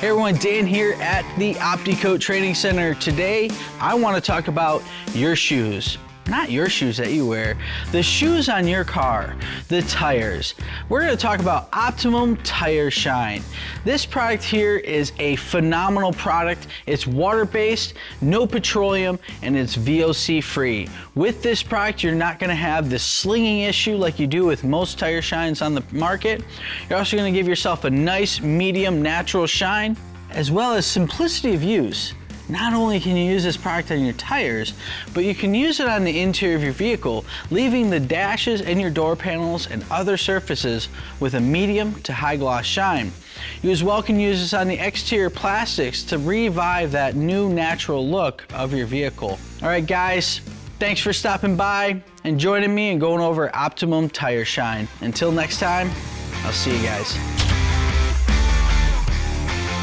Hey everyone, Dan here at the OptiCoat Training Center. Today, I want to talk about your shoes. Not your shoes that you wear, the shoes on your car, the tires. We're going to talk about Optimum Tire Shine. This product here is a phenomenal product. It's water-based, no petroleum, and it's VOC free. With this product, you're not going to have the slinging issue like you do with most tire shines on the market. You're also going to give yourself a nice, medium, natural shine, as well as simplicity of use. Not only can you use this product on your tires, but you can use it on the interior of your vehicle, leaving the dashes and your door panels and other surfaces with a medium to high gloss shine. You as well can use this on the exterior plastics to revive that new natural look of your vehicle. All right guys, thanks for stopping by and joining me and going over Optimum Tire Shine. Until next time, I'll see you guys.